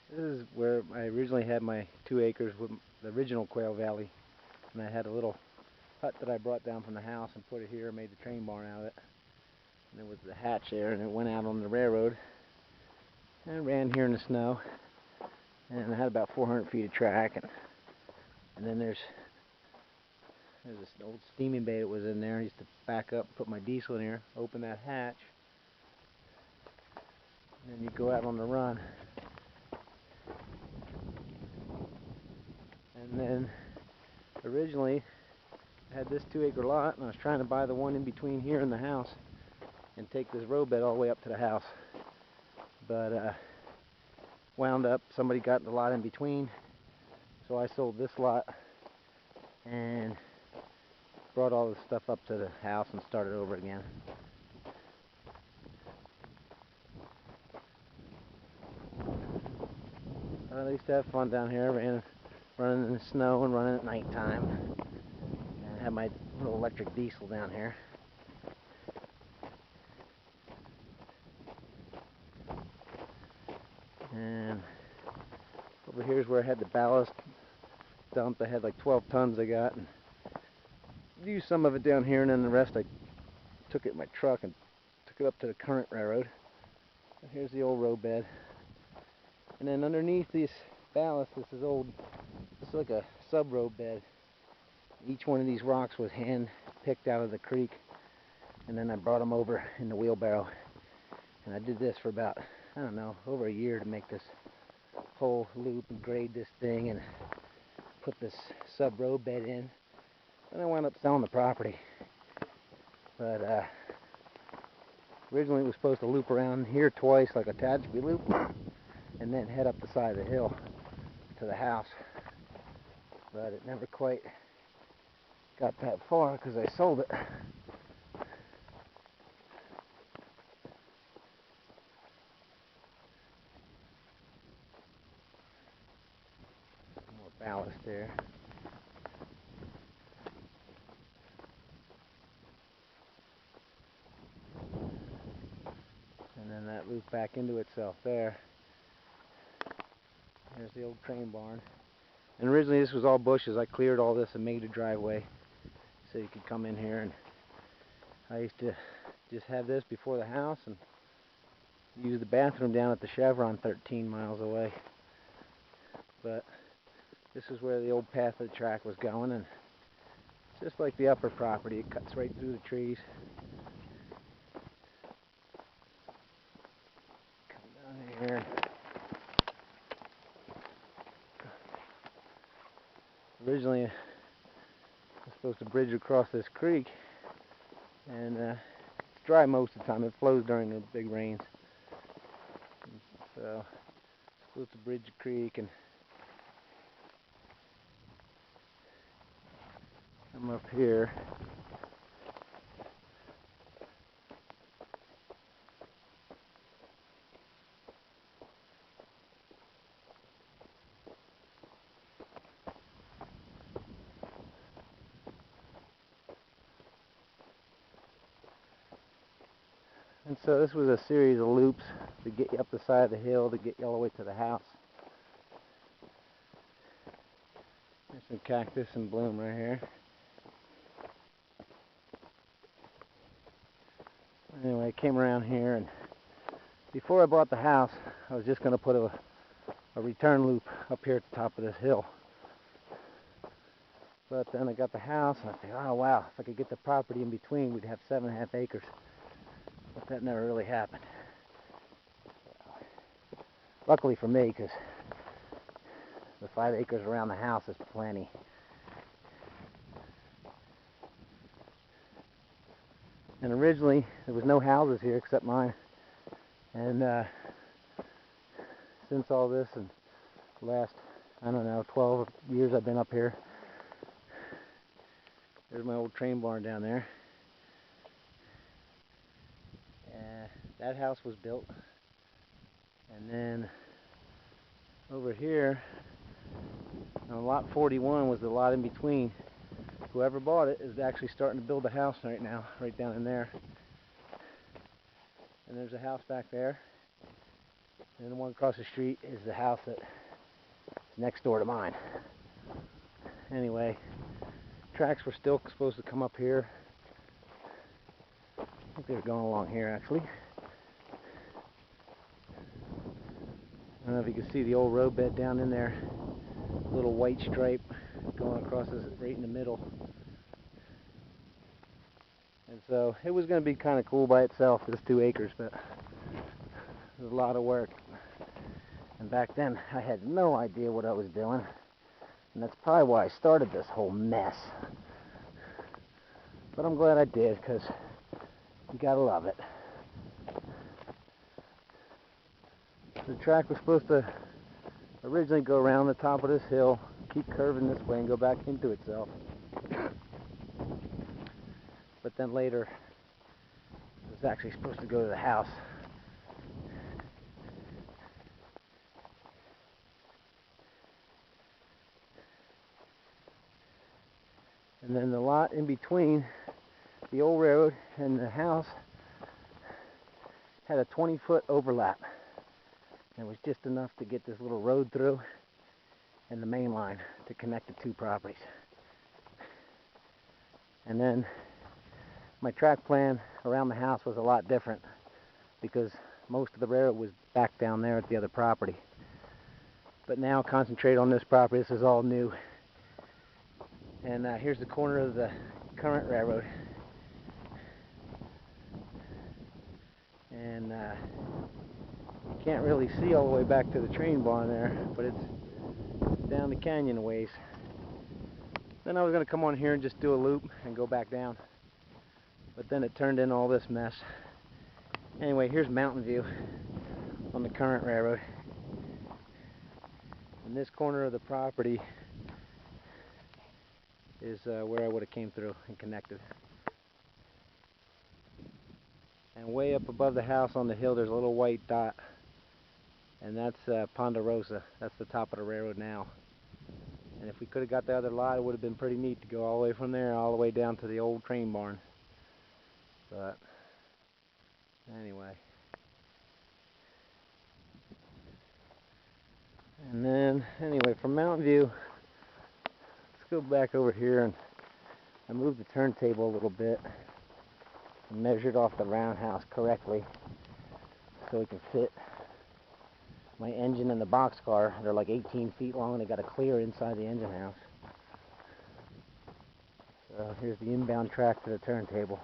This is where I originally had my 2 acres with the original Quail Valley, and I had a little hut that I brought down from the house and put it here, made the train barn out of it. And there was the hatch there, and it went out on the railroad and ran here in the snow. And I had about 400 feet of track, and then there's this old steaming bay that was in there. I used to back up, put my diesel in here, open that hatch, and then you go out on the run. And then originally I had this 2 acre lot, and I was trying to buy the one in between here and the house and take this roadbed all the way up to the house. But wound up, somebody got the lot in between, so I sold this lot and brought all the stuff up to the house and started over again. I used to have fun down here, running in the snow and running at nighttime, and had my little electric diesel down here. And over here is where I had the ballast dumped. I had like 12 tons I got, and used some of it down here, and then the rest I took it in my truck and took it up to the current railroad. And here's the old roadbed. And then underneath this ballast, this is like a sub roadbed. Each one of these rocks was hand picked out of the creek, and then I brought them over in the wheelbarrow. And I did this for about, I don't know, over a year to make this whole loop and grade this thing and put this sub roadbed in. And I wound up selling the property. But originally it was supposed to loop around here twice like a Tehachapi loop, and then head up the side of the hill to the house. But it never quite got that far because I sold it. More ballast there. And then that looped back into itself there. There's the old train barn. And originally this was all bushes. I cleared all this and made a driveway so you could come in here. And I used to just have this before the house and use the bathroom down at the Chevron 13 miles away. But this is where the old path of the track was going, and it's just like the upper property. It cuts right through the trees. Come down here. Originally I was supposed to bridge across this creek, and it's dry most of the time. It flows during the big rains. So supposed to bridge the creek and come up here. And so this was a series of loops to get you up the side of the hill to get you all the way to the house. There's some cactus in bloom right here. Anyway, I came around here, and before I bought the house, I was just going to put a return loop up here at the top of this hill. But then I got the house, and I think, oh wow, if I could get the property in between, we'd have 7.5 acres. But that never really happened. Luckily for me, because the 5 acres around the house is plenty. And originally, there was no houses here except mine. And since all this, and last, I don't know, 12 years I've been up here, there's my old train barn down there. That house was built. And then over here, on lot 41 was the lot in between. Whoever bought it is actually starting to build a house right now, right down in there. And there's a house back there. And the one across the street is the house that is next door to mine. Anyway, tracks were still supposed to come up here. I think they were going along here actually. I don't know if you can see the old roadbed down in there. Little white stripe going across this right in the middle. And so it was going to be kind of cool by itself, this 2 acres, but it was a lot of work. And back then I had no idea what I was doing. And that's probably why I started this whole mess. But I'm glad I did, because you gotta love it. The track was supposed to originally go around the top of this hill, keep curving this way and go back into itself. But then later, it was actually supposed to go to the house. And then the lot in between the old railroad and the house had a 20-foot overlap. And it was just enough to get this little road through and the main line to connect the 2 properties. And then my track plan around the house was a lot different because most of the railroad was back down there at the other property. But now concentrate on this property. This is all new. And here's the corner of the current railroad. And you can't really see all the way back to the train barn there, but it's down the canyon a ways. Then I was going to come on here and just do a loop and go back down. But then it turned into all this mess. Anyway, here's mountain view on the current railroad. And this corner of the property is where I would have came through and connected. And way up above the house on the hill there's a little white dot. And that's Ponderosa. That's the top of the railroad now. And if we could have got the other lot, it would have been pretty neat to go all the way from there all the way down to the old train barn. But anyway. And then anyway, from Mountain View, let's go back over here, and I moved the turntable a little bit and measured off the roundhouse correctly so it can fit my engine and the boxcar. They're like 18 feet long and they got a clear inside the engine house. So here's the inbound track to the turntable.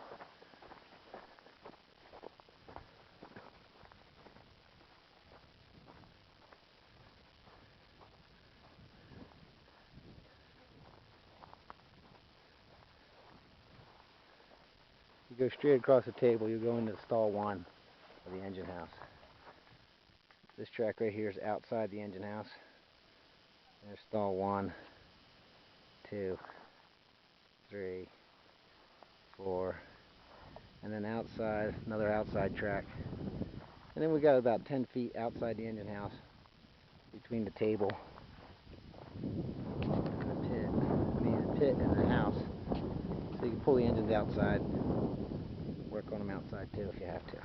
You go straight across the table, you go into stall 1 of the engine house. This track right here is outside the engine house. There's stall 1, 2, 3, 4, and then outside, another outside track. And then we got about 10 feet outside the engine house between the table and the pit and the house. So you can pull the engines outside, work on them outside too if you have to.